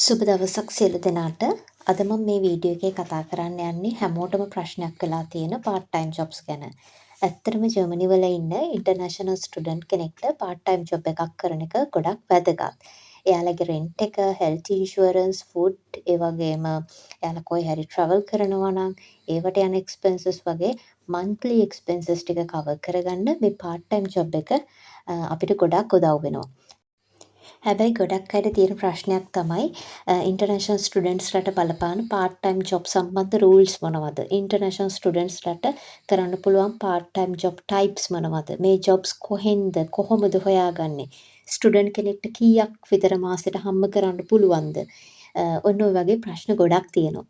සුබ දවසක් සියලු දෙනාට. අද මම මේ වීඩියෝ එකේ කතා කරන්න යන්නේ හැමෝටම ප්‍රශ්නයක් වෙලා තියෙන part time jobs ගැන. ඇත්තටම ජර්මනි වල ඉන්න ඉන්ටර්නැෂනල් ස්ටුඩන්ට් කෙනෙක්ට part time job එකක් කරන එක ගොඩක් වැදගත්. එයාලගේ rent එක, health insurance, food, ඒ වගේම එයාලා කොහේ හරි travel කරනවා නම් ඒවට යන expenses වගේ monthly expenses ටික cover කරගන්න මේ part time job එක අපිට ගොඩක් උදව් වෙනවා. හැබැයි ගොඩක් අයට තියෙන ප්‍රශ්නයක් තමයි ඉන්ටර්නැෂනල් ස්ටුඩන්ට්ස්ලට බලපාන part time job සම්බන්ධ රූල්ස් මොනවද? ඉන්ටර්නැෂනල් ස්ටුඩන්ට්ස්ලට කරන්න පුළුවන් part time job types මොනවද? මේ jobs කොහෙන්ද කොහොමද හොයාගන්නේ? ස්ටුඩන්ට් කෙනෙක්ට කීයක් විතර මාසෙට හම්බ කරන්න පුළුවන්ද? ඔන්න ඔය වගේ ප්‍රශ්න ගොඩක් තියෙනවා.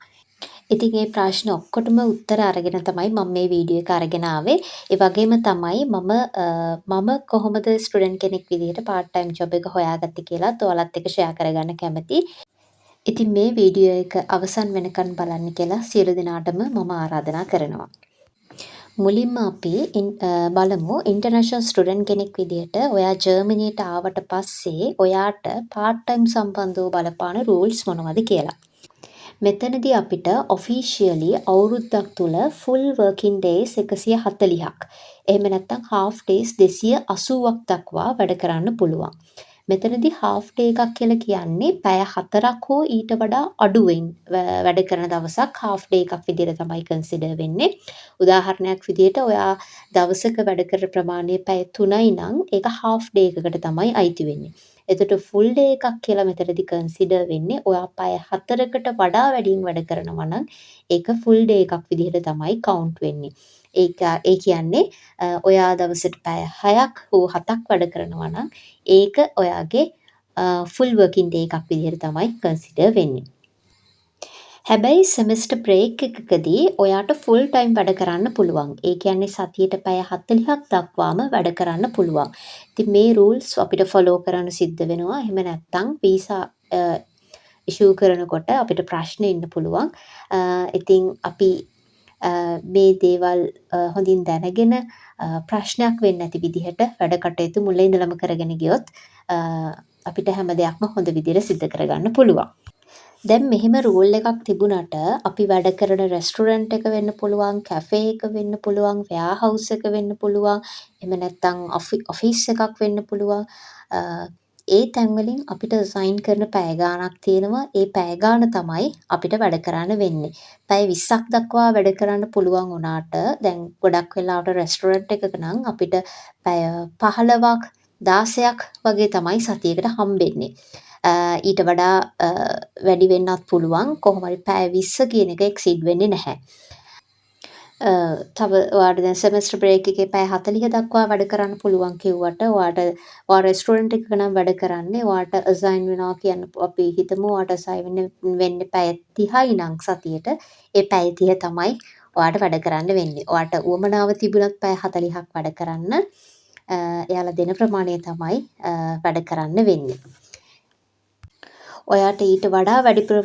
ඉතින් ඒ ප්‍රශ්න ඔක්කොටම උත්තර අරගෙන තමයි මම මේ වීඩියෝ එක අරගෙන ආවේ. ඒ වගේම තමයි මම කොහොමද ස්ටුඩන්ට් කෙනෙක් විදිහට part time job එක හොයාගත්තේ කියලාත් ඔයාලත් එක්ක ෂෙයා කරගන්න කැමතියි. ඉතින් මේ වීඩියෝ එක අවසන් වෙනකන් බලන්න කියලා සියලු දෙනාටම මම ආරාධනා කරනවා. මුලින්ම අපි බලමු ඉන්ටර්නැෂනල් ස්ටුඩන්ට් කෙනෙක් විදිහට ඔයා ජර්මනියට ආවට පස්සේ ඔයාට part time සම්බන්ධව බලපාන රූල්ස් මොනවද කියලා. මෙතනදී අපිට ඔෆිෂියලි අවුරුද්දක් තුල ෆුල් වර්කින් ඩේස් 140ක් එහෙම නැත්නම් හාෆ් ඩේස් 280ක් දක්වා වැඩ කරන්න පුළුවන්. මෙතනදී හාෆ් ඩේ එකක් කියලා කියන්නේ පැය 4ක් හෝ ඊට වඩා අඩුවෙන් වැඩ කරන දවසක් හාෆ් ඩේ එකක් විදිහට තමයි කන්සිඩර් වෙන්නේ. උදාහරණයක් විදිහට ඔයා දවසක වැඩ කරන ප්‍රමාණය පැය 3යි නම් ඒක හාෆ් ඩේ එකකට තමයි අයිති වෙන්නේ. එතකොට ෆුල් ඩේ එකක් කියලා මෙතනදී කන්සිඩර් වෙන්නේ ඔයා පැය 4කට වඩා වැඩියෙන් වැඩ කරනවා නම් ඒක ෆුල් ඩේ එකක් විදිහට තමයි කවුන්ට් වෙන්නේ. ඒ කියන්නේ ඔයා දවසට පැය 6ක් හෝ 7ක් වැඩ කරනවා නම් ඒක ඔයාගේ ෆුල් වර්කින් ඩේ එකක් විදිහට තමයි කන්සිඩර් වෙන්නේ. හැබැයි සෙමෙස්ටර් බ්‍රේක් එකකදී ඔයාට ෆුල් ටයිම් වැඩ කරන්න පුළුවන්. ඒ කියන්නේ සතියට පැය 40ක් දක්වාම වැඩ කරන්න පුළුවන්. ඉතින් මේ රූල්ස් අපිට ෆලෝ කරන්න සිද්ධ වෙනවා. එහෙම නැත්නම් වීසා ඉෂුව කරනකොට අපිට ප්‍රශ්න එන්න පුළුවන්. ඉතින් අපි මේ දේවල් හොඳින් දැනගෙන ප්‍රශ්නයක් වෙන්නේ නැති විදිහට වැඩ කටයුතු මුල ඉඳලම කරගෙන ගියොත් අපිට හැම දෙයක්ම හොඳ විදිහට සිද්ධ කරගන්න පුළුවන්. දැන් මෙහෙම රූල් එකක් තිබුණට අපි වැඩ කරන රෙස්ටුරන්ට් එක වෙන්න පුළුවන්, කැෆේ එක වෙන්න පුළුවන්, වෙයාර්හවුස් එක වෙන්න පුළුවන්, එහෙම නැත්නම් ඔෆිස් එකක් වෙන්න පුළුවන්. ඒ තැන්වලින් අපිට අසයින් කරන පැය ගාණක් තියෙනවා. ඒ පැය ගාණ තමයි අපිට වැඩ කරන්න වෙන්නේ. පැය 20ක් දක්වා වැඩ කරන්න පුළුවන් වුණාට දැන් ගොඩක් වෙලාවට රෙස්ටුරන්ට් එකක නම් අපිට පැය 15ක් 16ක් වගේ තමයි සතියකට හම්බෙන්නේ. ඊට වඩා වැඩි වෙන්නත් පුළුවන්. කොහොම හරි පැය 20 කියන එක එක්සීඩ් වෙන්නේ නැහැ. තව ඔයාට දැන් සෙමෙස්ටර් බ්‍රේක් එකේ පැය 40 දක්වා වැඩ කරන්න පුළුවන් කිව්වට ඔයා රෙස්ටුරන්ට් එකක නම් වැඩ කරන්නේ ඔයාට අසයින් වෙනවා කියන්න අපි හිතමු ඔයාට අසයින් වෙන්නේ පැය 30යි නම් සතියට ඒ පැය 30 තමයි ඔයාට වැඩ කරන්න වෙන්නේ. ඔයාට උවමනාව තිබුණත් පැය 40ක් වැඩ කරන්න එයාලා දෙන ප්‍රමාණය තමයි වැඩ කරන්න වෙන්නේ. ඔයාට ඊට වඩා වැඩිපුර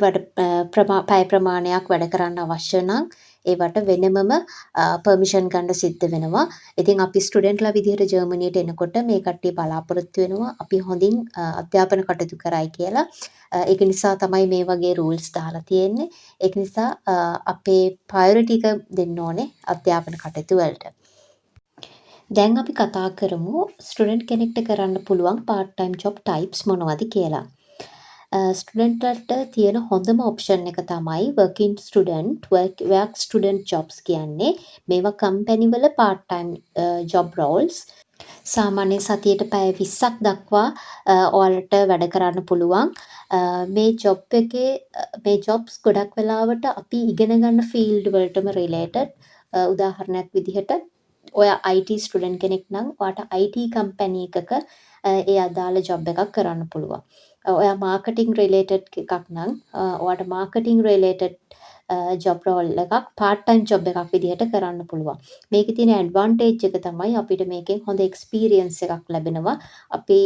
පැය ප්‍රමාණයක් වැඩ කරන්න අවශ්‍ය නම් ඒවට වෙනමම පර්මිෂන් ගන්න සිද්ධ වෙනවා. ඉතින් අපි ස්ටුඩන්ට්ලා විදිහට ජර්මනියට එනකොට මේ කට්ටිය බලාපොරොත්තු වෙනවා අපි හොඳින් අධ්‍යාපන කටයුතු කරයි කියලා. ඒක නිසා තමයි මේ වගේ රූල්ස් දාලා තියෙන්නේ. ඒක නිසා අපේ ප්‍රයොරිටි එක දෙන්න ඕනේ අධ්‍යාපන කටයුතු වලට. දැන් අපි කතා කරමු ස්ටුඩන්ට් කෙනෙක්ට කරන්න පුළුවන් part time job types මොනවද කියලා. ස්ටුඩන්ට්ලට තියෙන හොඳම ඔප්ෂන් එක තමයි working student work student jobs කියන්නේ. මේවා කම්පැනි වල part time job roles. සාමාන්‍ය සතියට පැය 20ක් දක්වා ඔයාලට වැඩ කරන්න පුළුවන්. මේ ජොබ්ස් ගොඩක් වෙලාවට අපි ඉගෙන ගන්න ෆීල්ඩ් වලටම රිලේටඩ්. උදාහරණයක් විදිහට ඔයා IT ස්ටුඩන්ට් කෙනෙක් නම් ඔයාට IT කම්පැනි එකක ඒ අදාළ ජොබ් එකක් කරන්න පුළුවන්. ඔයා මාකටිං රිලේටඩ් එකක් නම් ඔයාට මාකටිං රිලේටඩ් ජොබ් රෝල් එකක් part time ජොබ් එකක් විදිහට කරන්න පුළුවන්. මේකේ තියෙන ඇඩ්වාන්ටේජ් එක තමයි අපිට මේකෙන් හොඳ එක්ස්පීරියන්ස් එකක් ලැබෙනවා. අපි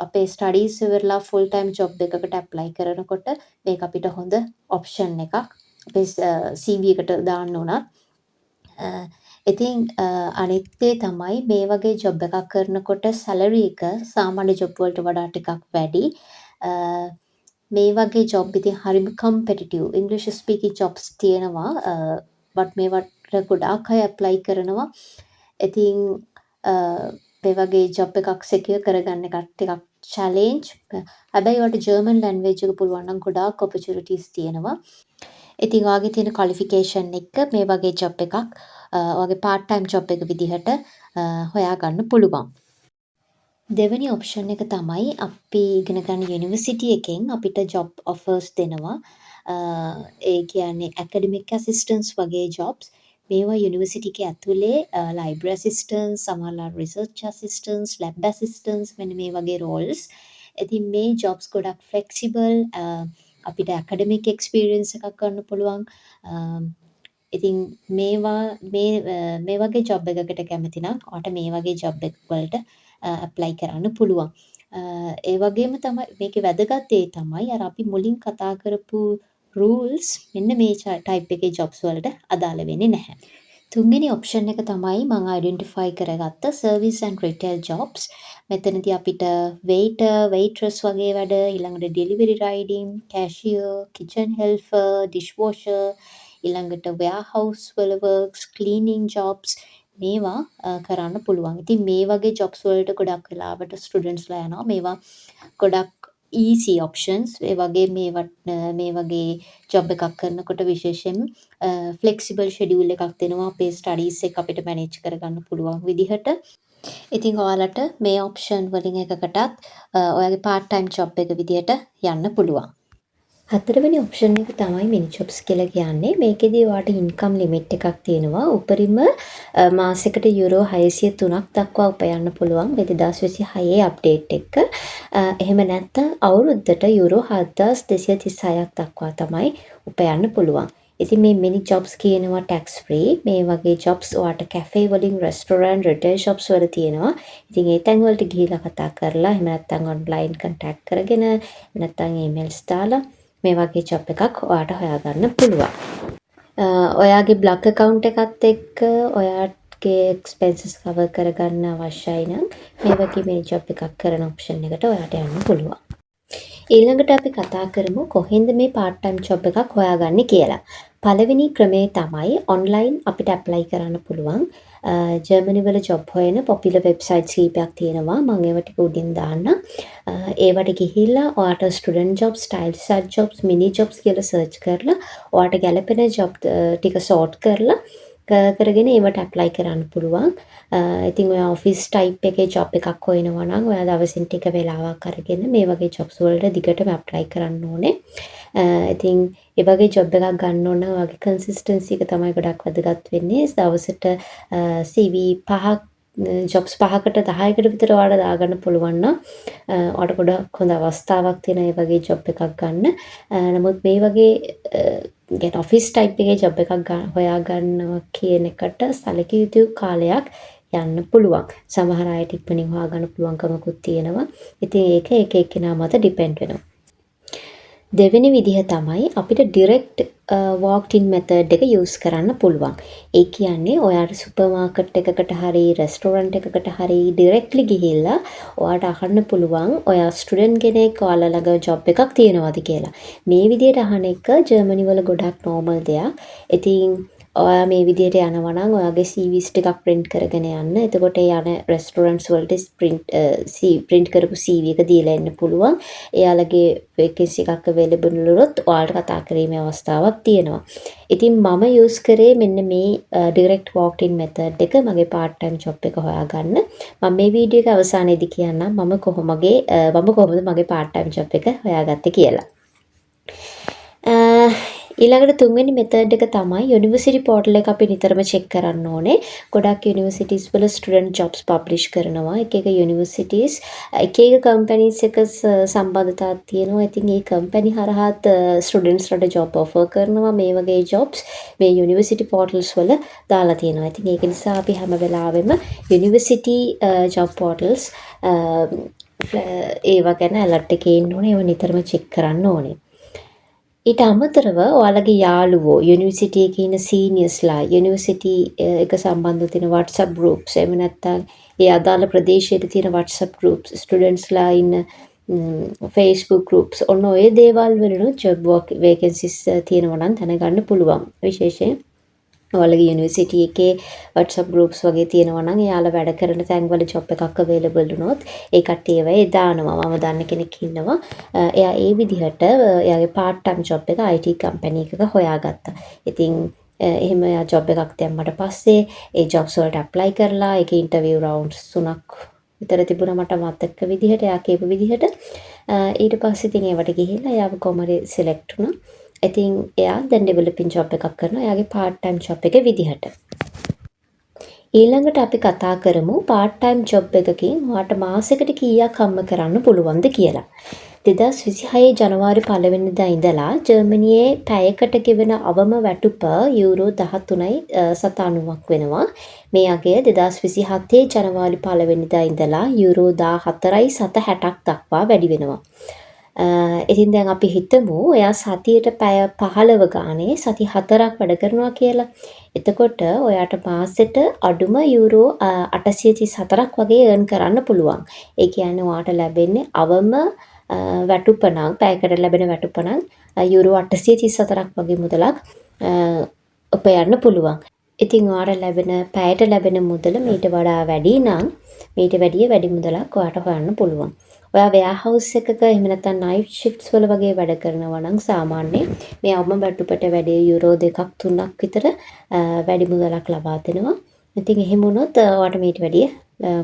අපේ ස්ටඩීස් ඉවරලා ෆුල් ටයිම් ජොබ් එකකට ඇප්ලයි කරනකොට මේක අපිට හොඳ ඔප්ෂන් එකක්. අපේ CV එකට දාන්න උනත් ඉතින් අනිත් දේ තමයි මේ වගේ ජොබ් එකක් කරනකොට සැලරි එක සාමාන්‍ය ජොබ් වලට වඩා ටිකක් වැඩි. මේ වගේ ජොබ් ඉතින් හරිම කම්පිටිටිව් ඉංග්‍රීසි ස්පීකින් ජොබ්ස් තියෙනවා බට් මේවට ගොඩාක් අය ඇප්ලයි කරනවා. ඉතින් මේ වගේ ජොබ් එකක් සිකියර් කරගන්න එකත් ටිකක් චැලෙන්ජ්. හැබැයි ඔයාලට ජර්මන් ලැන්ග්වේජ් එක පුළුවන් නම් ගොඩාක් ඔපචුනිටිස් තියෙනවා. ඉතින් ඔයාගේ තියෙන ක්වොලිෆිකේෂන් එක්ක මේ වගේ ජොබ් එකක් ඔයාගේ පාර්ට් ටයිම් ජොබ් එක විදිහට හොයාගන්න පුළුවන්. දෙවැනි ඔප්ෂන් එක තමයි අපි ඉගෙන ගන්න යුනිවර්සිටි එකෙන් අපිට ජොබ් ඔෆර්ස් දෙනවා. ඒ කියන්නේ ඇකඩමික් ඇසිස්ටන්ට්ස් වගේ ජොබ්ස්. මේවා යුනිවර්සිටි එකේ ඇතුලේ ලයිබ්‍රරි ඇසිස්ටන්ට්ස්, සමහරවල් රිසර්ච් ඇසිස්ටන්ට්ස්, ලැබ් ඇසිස්ටන්ට්ස් මෙන්න මේ වගේ රෝල්ස්. ඉතින් මේ ජොබ්ස් ගොඩක් ෆ්ලෙක්සිබල් අපිට ඇකඩමික් එක්ස්පීරියන්ස් එකක් ගන්න පුළුවන්. ඉතින් මේ වගේ ජොබ් එකකට කැමති නම් ඔයාලට මේ වගේ ජොබ් එක වලට ඇප්ලයි කරන්න පුළුවන්. ඒ වගේම තමයි මේකේ වැදගත් දේ තමයි අර අපි මුලින් කතා කරපු රූල්ස් මෙන්න මේ ටයිප් එකේ ජොබ්ස් වලට අදාළ වෙන්නේ නැහැ. තුන්වෙනි ඔප්ෂන් එක තමයි මම අයිඩෙන්ටිෆයි කරගත්ත සර්විස් ඇන්ඩ් රිටේල් ජොබ්ස්. මෙතනදී අපිට වෙයිටර්, වෙයිට්‍රස් වගේ වැඩ, ඊළඟට ඩෙලිවරි රයිඩින්, කැෂියර්, කිචන් හෙල්පර්, ඩිෂ්වොෂර්, ඊළඟට වෙයාර්හවුස් වල වර්ක්ස්, ක්ලීනින් ජොබ්ස් මේවා කරන්න පුළුවන්. ඉතින් මේ වගේ ජොබ්ස් වලට ගොඩක් වෙලාවට ස්ටුඩන්ට්ස්ලා යනවා. මේවා ගොඩක් ඊසි ඔප්ෂන්ස්. ඒ වගේ මේ වගේ ජොබ් එකක් කරනකොට විශේෂයෙන් ෆ්ලෙක්සිබල් ෂෙඩියුල් එකක් දෙනවා අපේ ස්ටඩීස් එක අපිට මැනේජ් කරගන්න පුළුවන් විදිහට. ඉතින් ඔයාලට මේ ඔප්ෂන් වලින් එකකටත් ඔයාගේ පාර්ට් ටයිම් ජොබ් එක විදිහට යන්න පුළුවන්. හතරවෙනි ඔප්ෂන් එක තමයි මිනි ජොබ්ස් කියලා කියන්නේ. මේකෙදී ඔයාලට ඉන්කම් ලිමිට් එකක් තියෙනවා. උපරිම මාසෙකට යුරෝ 603ක් දක්වා උපයන්න පුළුවන් 2026 අප්ඩේට් එක. එහෙම නැත්නම් අවුරුද්දට යුරෝ 7236ක් දක්වා තමයි උපයන්න පුළුවන්. ඉතින් මේ මිනි ජොබ්ස් කියනවා ටැක්ස් ෆ්‍රී. මේ වගේ ජොබ්ස් ඔයාලට කැෆේ වලින්, රෙස්ටොරන්ට්, රිටේල් ෂොප්ස් වල තියෙනවා. ඉතින් ඒ තැන් වලට ගිහිල්ලා කතා කරලා එහෙම නැත්නම් ඔන්ලයින් කන්ටැක්ට් කරගෙන නැත්නම් ඊමේල්ස් දාලා මේ වගේ ජොබ් එකක් ඔයාට හොයාගන්න පුළුවන්. ඔයාගේ බ්ලොග් account එකත් එක්ක ඔයාගේ expenses cover කරගන්න අවශ්‍යයි නම් මේ වගේ මේ ජොබ් එකක් කරන ඔප්ෂන් එකට ඔයාට යන්න පුළුවන්. ඊළඟට අපි කතා කරමු කොහෙන්ද මේ part time job එකක් හොයාගන්නේ කියලා. පළවෙනි ක්‍රමේ තමයි online අපිට apply කරන්න පුළුවන්. ජර්මනි වල ජොබ් හොයන පොපියුලර් වෙබ්සයිට්ස් කීපයක් තියෙනවා. මම ඒවා ටික උඩින් දාන්නම්. ඒවට ගිහිල්ලා ඔයාට ස්ටුඩන්ට් ජොබ්ස්, ස්ටයිලිෂ් ජොබ්ස්, මිනි ජොබ්ස් කියලා සර්ච් කරලා ඔයාට ගැලපෙන ජොබ් ටික සෝට් කරලා කරගෙන ඒවට ඇප්ලයි කරන්න පුළුවන්. ඉතින් ඔයා ඔෆිස් ටයිප් එකේ ජොබ් එකක් හොයනවා නම් ඔයා දවසින් ටික වෙලාවක් අරගෙන මේ වගේ ජොබ්ස් වලට දිගටම ඇප්ලයි කරන්න ඕනේ. ඉතින් ඒ වගේ ජොබ් එකක් ගන්න ඕන නම් ඔයාගේ කන්සිස්ටන්සි එක තමයි ගොඩක් වැදගත් වෙන්නේ. දවසට CV 5ක් ජොබ්ස් 5කට 10කට විතර ඔයාලා දාගන්න පුළුවන් නම් ඔයාලට ගොඩක් හොඳ අවස්ථාවක් තියෙන ඒ වගේ ජොබ් එකක් ගන්න. නමුත් මේ වගේ ඔෆිස් ටයිප් එකේ ජොබ් එකක් හොයාගන්නවා කියන එකට සැලකිය යුතු කාලයක් යන්න පුළුවන්. සමහර අයට ඉක්මනින් හොයාගන්න පුළුවන්කමකුත් තියෙනවා. ඉතින් ඒක එක එක්කෙනා මත ඩිපෙන්ඩ් වෙනවා. දෙවෙනි විදිහ තමයි අපිට ඩිරෙක්ට් walked in method එක use කරන්න පුළුවන්. ඒ කියන්නේ ඔයාට සුපර් මාකට් එකකට හරි රෙස්ටොරන්ට් එකකට හරි ඩිරෙක්ට්ලි ගිහිල්ලා ඔයාට අහන්න පුළුවන් ඔයා ස්ටුඩන්ට් කෙනෙක් ඔයාලා ළඟ ජොබ් එකක් තියෙනවද කියලා. මේ විදිහට අහන එක ජර්මනි වල ගොඩක් නෝමල් දෙයක්. ඉතින් ඔයා මේ විදිහට යනවා නම් ඔයාගේ CVs ටිකක් print කරගෙන යන්න. එතකොට යන restaurants වලට print කරපු CV එක දීලා එන්න පුළුවන්. එයාලගේ vacancy එකක් available වුණොත් ඔයාලට කතා කිරීමේ අවස්ථාවක් තියෙනවා. ඉතින් මම use කරේ මෙන්න මේ direct walked in method එක මගේ part time job එක හොයාගන්න. මම මේ වීඩියෝ එක අවසානයේදී කියන්නම් මම කොහොමද මගේ part time job එක හොයාගත්තේ කියලා. ඊළඟට තුන්වෙනි මෙතඩ් එක තමයි යුනිවර්සිටි පෝර්ටල් එක අපි නිතරම චෙක් කරන්න ඕනේ. ගොඩක් යුනිවර්සිටිස් වල ස්ටුඩන්ට් ජොබ්ස් පබ්ලිෂ් කරනවා. එක යුනිවර්සිටිස් එක කම්පැනිස් එක සම්බන්ධතාවක් තියෙනවා. ඉතින් මේ කම්පැනි හරහාත් ස්ටුඩන්ට්ස්ලට ජොබ් ඔෆර් කරනවා. මේ වගේ ජොබ්ස් මේ යුනිවර්සිටි පෝර්ටල්ස් වල දාලා තියෙනවා. ඉතින් ඒක නිසා අපි හැම වෙලාවෙම යුනිවර්සිටි ජොබ් පෝර්ටල්ස් ඒවා ගැන ඇලර්ට් එකේ ඉන්න ඕනේ. ඒවා නිතරම චෙක් කරන්න ඕනේ. ඊට අමතරව ඔයාලගේ යාළුවෝ යුනිවර්සිටි එකේ ඉන්න සීනියර්ස්ලා යුනිවර්සිටි එක සම්බන්ධව තියෙන WhatsApp groups එහෙම නැත්නම් ඒ අදාළ ප්‍රදේශයේ තියෙන WhatsApp groups ස්ටුඩන්ට්ස්ලා ඉන්න Facebook groups ඔන්න ඔය දේවල් වලිනුත් ජොබ් වේකන්සිස් තියෙනවා නම් දැනගන්න පුළුවන්. විශේෂයෙන් ඔයාලගේ යුනිවර්සිටි එකේ WhatsApp groups වගේ තියෙනවා නම් එයාලා වැඩ කරන තැන්වල ජොබ් එකක් available වුණොත් ඒ කට්ටිය ඒවා දානවා. මම දන්න කෙනෙක් ඉන්නවා. එයා ඒ විදිහට එයාගේ part time job එක IT company එකක හොයාගත්තා. ඉතින් එහෙම එයා ජොබ් එකක් දැම්මට පස්සේ ඒ ජොබ්ස් වලට apply කරලා ඒකේ interview rounds 3ක් විතර තිබුණා මට මතක විදිහට එයා කියපු විදිහට. ඊට පස්සේ ඉතින් ඒවට ගිහිල්ලා එයාව කොහමද select වුණා. ඉතින් එයා දැන් ඩෙවලොපින් ජොබ් එකක් කරනවා එයාගේ part time job එක විදිහට. ඊළඟට අපි කතා කරමු part time job එකකින් ඔයාට මාසෙකට කීයක් හම්බ කරන්න පුළුවන්ද කියලා. 2026 ජනවාරි 1 වෙනිදා ඉඳලා ජර්මනියේ පැයකට ගෙවන අවම වැටුප යූරෝ 13.90ක් වෙනවා. මේ අගය 2027 ජනවාරි 1 වෙනිදා ඉඳලා යූරෝ 14.60ක් දක්වා වැඩි වෙනවා. ඉතින් දැන් අපි හිතමු එයා සතියට පැය 15 ගානේ සති 4ක් වැඩ කරනවා කියලා. එතකොට ඔයාට මාසෙට අඩුම යූරෝ 834ක් වගේ earn කරන්න පුළුවන්. ඒ කියන්නේ ඔයාට ලැබෙන්නේ අවම වැටුප නම් පැයකට ලැබෙන වැටුප නම් යූරෝ 834ක් වගේ මුදලක් උපයන්න පුළුවන්. ඉතින් ඔයාට ලැබෙන පැයට ලැබෙන මුදල මීට වඩා වැඩි නම් මීට වැඩිය වැඩි මුදලක් ඔයාට හොයන්න පුළුවන්. ඔයා වෙයාහවුස් එකක එහෙම නැත්නම් නයිට් ෂිෆ්ට්ස් වල වගේ වැඩ කරනවා නම් සාමාන්‍යයෙන් මේ අවම වැටුපට වැඩි යූරෝ 2ක් 3ක් විතර වැඩි මුදලක් ලබා දෙනවා. ඉතින් එහෙම වුණොත් ඔයාට මීට වැඩිය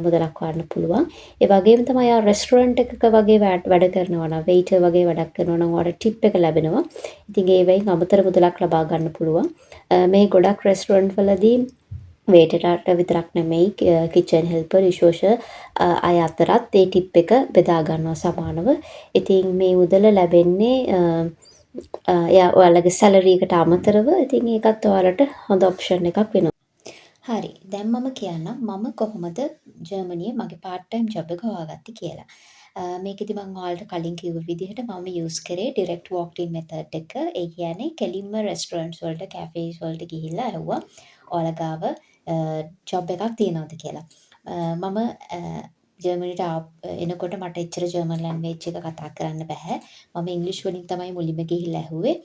මුදලක් වන්න පුළුවන්. ඒ වගේම තමයි ආ රෙස්ටුරන්ට් එකක වගේ වැඩ කරනවා නම් වෙයිටර් වගේ වැඩක් කරනවා නම් ඔයාට ටිප් එක ලැබෙනවා. ඉතින් ඒ වෙයින් අමතර මුදලක් ලබා ගන්න පුළුවන්. මේ ගොඩක් රෙස්ටුරන්ට් වලදී වේටර්ට විතරක් නෙමෙයි කිචන් හෙල්පර් රිසෝෂ අය අතරත් ඒ ටිප් එක බෙදා ගන්නවා සමානව. ඉතින් මේ මුදල ලැබෙන්නේ ඔයාලගේ සැලරි එකට අමතරව. ඉතින් ඒකත් ඔයාලට හොඳ ඔප්ෂන් එකක් වෙනවා. හරි. දැන් මම කියන්නම් මම කොහොමද ජර්මනියේ මගේ part time job එක හොයාගත්තේ කියලා. මේකෙදි මම ඔයාලට කලින් කිව්ව විදිහට මම use කරේ direct walk-in method එක. ඒ කියන්නේ කෙලින්ම restaurants වලට, cafes වලට ගිහිල්ලා ඇහුවා ඔයාලා ගාව ජොබ් එකක් තියෙනවද කියලා. මම ජර්මනිට එනකොට මට එච්චර ජර්මන් ලැන්ග්වේජ් එක කතා කරන්න බෑ. මම ඉංග්‍රීසි වලින් තමයි මුලින්ම ගිහිල්ලා ඇහුවේ.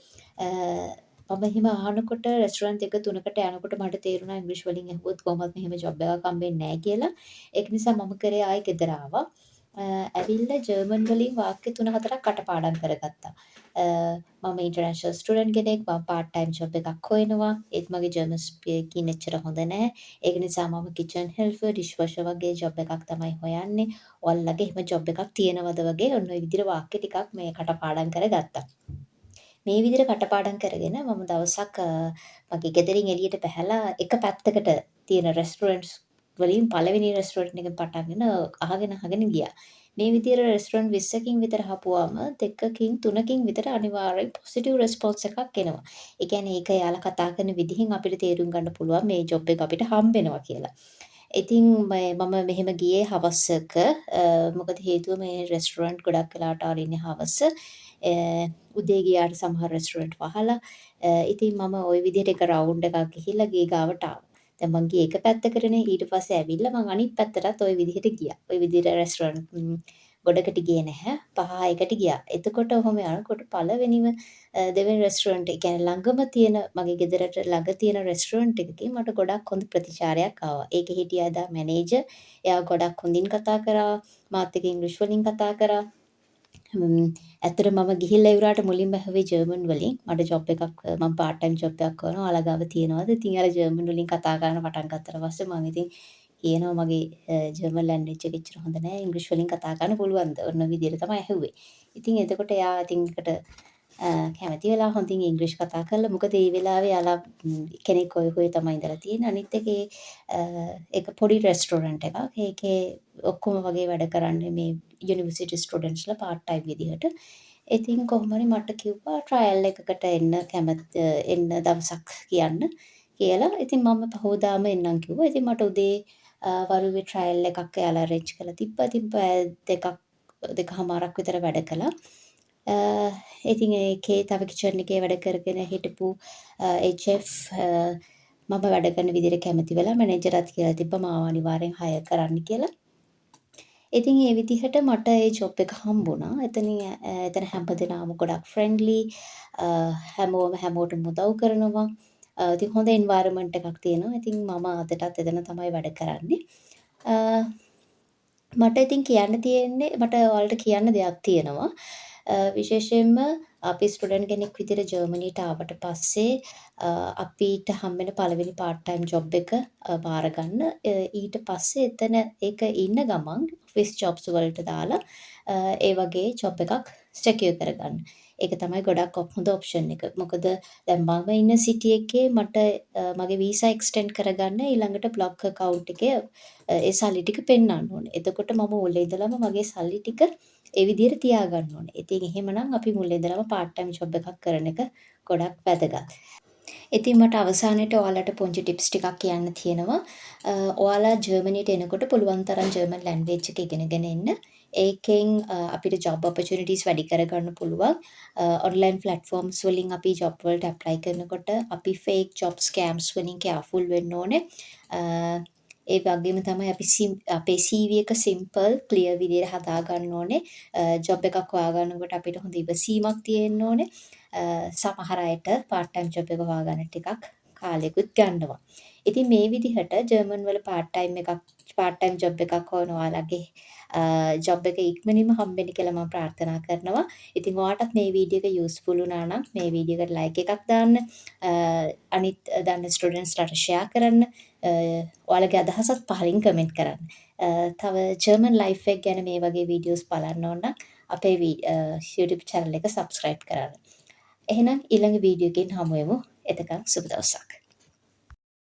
මම එහෙම අහනකොට රෙස්ටුරන්ට් එක 3කට යනකොට මට තේරුණා ඉංග්‍රීසි වලින් ඇහුවොත් කොහොමත් මෙහෙම ජොබ් එකක් හම්බෙන්නේ නැහැ කියලා. ඒක නිසා මම කරේ ආයෙ ගෙදර ආවා. ඇවිල්ලා ජර්මන් වලින් වාක්‍ය 3-4ක් කටපාඩම් කරගත්තා. මම ඉන්ටර්නැෂනල් ස්ටුඩන්ට් කෙනෙක්. මම part time job එකක් හොයනවා. ඒත් මගේ ජර්මන් ස්පීකින් එච්චර හොඳ නැහැ. ඒක නිසා මම කිචන් හෙල්පර්, ඩිෂ්වොෂර් වගේ ජොබ් එකක් තමයි හොයන්නේ. ඔයාලගේ එහෙම ජොබ් එකක් තියෙනවද වගේ ඔන්න ඔය විදිහට වාක්‍ය ටිකක් මේ කටපාඩම් කරගත්තා. මේ විදිහට කටපාඩම් කරගෙන මම දවසක් මගේ ගෙදරින් එළියට බැහැලා එක පැත්තකට තියෙන රෙස්ටුරන්ට්ස් වලින් පළවෙනි රෙස්ටුරන්ට් එක පටන්ගෙන අහගෙන ගියා. මේ විදිහට රෙස්ටුරන්ට් 20කින් විතර හපුවාම 2කින් 3කින් විතර අනිවාර්යෙන් පොසිටිව් රෙස්පොන්ස් එකක් එනවා. ඒ කියන්නේ ඒක යාලා කතා කරන විදිහෙන් අපිට තේරුම් ගන්න පුළුවන් මේ ජොබ් එක අපිට හම්බෙනවා කියලා. ඉතින් මම මෙහෙම ගියේ හවසක මොකද හේතුව මේ රෙස්ටුරන්ට් ගොඩක් වෙලාවට අරින්නේ හවස. උදේ ගියාට සමහර රෙස්ටුරන්ට් වහලා. ඉතින් මම ওই විදිහට එක රවුන්ඩ් එකක් ගිහිල්ලා ගේ ගාවට ආවා. දැන් මං ගියේ එක පැත්තකටනේ ඊට පස්සේ ඇවිල්ලා මං අනිත් පැත්තටත් ওই විදිහට ගියා. ওই විදිහට රෙස්ටුරන්ට් ගොඩකට ගියේ නැහැ. 5-6කට ගියා. එතකොට ඔහොම යනකොට පළවෙනිම දෙවෙනි රෙස්ටුරන්ට් ඒ කියන්නේ ළඟම තියෙන මගේ ගෙදරට ළඟ තියෙන රෙස්ටුරන්ට් එකකින් මට ගොඩක් හොඳ ප්‍රතිචාරයක් ආවා. ඒකේ හිටියා එදා මැනේජර්. එයා ගොඩක් හොඳින් කතා කරා. මාත් එක්ක ඉංග්‍රීසි වලින් කතා කරා. ඇත්තට මම ගිහිල්ලා ඉවරාට මුලින්ම ඇහුවේ ජර්මන් වලින්. මට ජොබ් එකක් මම part time ජොබ් එකක් කරනවා. ඔයාලා ගාව තියෙනවද? ඉතින් අර ජර්මන් වලින් කතා කරන්න පටන් ගත්තට පස්සේ මම ඉතින් කියනවා මගේ ජර්මන් ලැන්ග්වේජ් එක එච්චර හොඳ නැහැ. ඉංග්‍රීසි වලින් කතා කරන්න පුළුවන්ද? ඔන්න විදිහට තමයි ඇහුවේ. ඉතින් එතකොට එයා ඉතින් ඒකට කැමති වෙලා හොඳින් ඉංග්‍රීසි කතා කළා. මොකද ඒ වෙලාවේ යාලා කෙනෙක් ඔය තමයි ඉඳලා තියෙන්නේ. අනිත් එකේ ඒක පොඩි රෙස්ටුරන්ට් එකක්. ඒකේ ඔක්කොම වගේ වැඩ කරන්නේ මේ යුනිවර්සිටි ස්ටුඩන්ට්ස්ලා part time විදිහට. ඉතින් කොහොම හරි මට කිව්වා ට්‍රයල් එකකට එන්න දවසක් කියන්න කියලා. ඉතින් මම පහෝදාම එන්නම් කිව්වා. ඉතින් මට උදේ වරුවේ ට්‍රයල් එකක් එයාලා අරේන්ජ් කරලා තිබ්බා. ඉතින් පැය දෙකමාරක් විතර වැඩ කළා. ඉතින් ඒකේ තව කිචන් එකේ වැඩ කරගෙන හිටපු HF මම වැඩ කරන විදිහට කැමති වෙලා මැනේජර්ත් කියලා තිබ්බා මාව අනිවාර්යෙන් හයර් කරන්න කියලා. ඉතින් ඒ විදිහට මට ඒ ජොබ් එක හම්බුණා. එතන හැමදෙනාම ගොඩක් ෆ්‍රෙන්ඩ්ලි, හැමෝම හැමෝටම උදව් කරනවා. ඉතින් හොඳ එන්වයරන්මන්ට් එකක් තියෙනවා. ඉතින් මම අදටත් එතන තමයි වැඩ කරන්නේ. අ මට ඉතින් කියන්න තියෙන්නේ මට ඔයාලට කියන්න දෙයක් තියෙනවා. විශේෂයෙන්ම අපි ස්ටුඩන්ට් කෙනෙක් විදිහට ජර්මනියට ආවට පස්සේ අපිට හම්බෙන පළවෙනි පාර්ට් ටයිම් ජොබ් එක බාරගන්න. ඊට පස්සේ එතන ඒක ඉන්න ගමන් ඔෆිස් ජොබ්ස් වලට දාලා ඒ වගේ ජොබ් එකක් සෙකියුර් කරගන්න. ඒක තමයි ගොඩක් හොඳ ඔප්ෂන් එක. මොකද දැන් මම ඉන්න සිටි එකේ මට මගේ වීසා එක්ස්ටෙන්ඩ් කරගන්න ඊළඟට බ්ලොග් account එකේ ඒ සල්ලි ටික පෙන්නන්න ඕනේ. එතකොට මම මුලින් ඉඳලම මගේ සල්ලි ටික ඒ විදිහට තියාගන්න ඕනේ. ඉතින් එහෙමනම් අපි මුලින් ඉඳලම පාර්ට් ටයිම් ජොබ් එකක් කරන එක ගොඩක් වැදගත්. ඉතින් මට අවසානයේට ඔයාලට පුංචි ටිප්ස් ටිකක් කියන්න තියෙනවා. ඔයාලා ජර්මනියට එනකොට පුළුවන් තරම් ජර්මන් ලැන්ග්වේජ් එක ඉගෙනගෙන එන්න. ඒකෙන් අපිට ජොබ් ඔපචුනිටිස් වැඩි කරගන්න පුළුවන්. ඔන්ලයින් ප්ලැට්ෆෝම්ස් වලින් අපි ජොබ් වලට ඇප්ලයි කරනකොට අපි ෆේක් ජොබ් ස්කෑම්ස් වලින් කෙයාර්ෆුල් වෙන්න ඕනේ. ඒ වගේම තමයි අපි අපේ CV එක සිම්පල්, ක්ලියර් විදිහට හදාගන්න ඕනේ. ජොබ් එකක් හොයාගන්නකොට අපිට හොඳ ඉවසීමක් තියෙන්න ඕනේ. සමහර අයට පාර්ට් ටයිම් ජොබ් එක හොයාගන්න ටිකක් කාලෙකුත් ගන්නවා. ඉතින් මේ විදිහට ජර්මන් වල පාර්ට් ටයිම් ජොබ් එකක් හොයන ඔයාලගේ ජොබ් එක ඉක්මනින්ම හම්බෙන්න කියලා මම ප්‍රාර්ථනා කරනවා. ඉතින් ඔයාටත් මේ වීඩියෝ එක යූස්ෆුල් වුණා නම් මේ වීඩියෝ එකට ලයික් එකක් දාන්න. අනිත් දන්න ස්ටුඩන්ට්ස්ලාට ෂෙයා කරන්න. ඔයාලගේ අදහසත් පහලින් කමෙන්ට් කරන්න. තව ජර්මන් ලයිෆ් එක ගැන මේ වගේ වීඩියෝස් බලන්න ඕන නම් අපේ YouTube channel එක subscribe කරන්න. එහෙනම් ඊළඟ වීඩියෝ එකකින් හමු වෙමු. එතකන් සුබ දවසක්.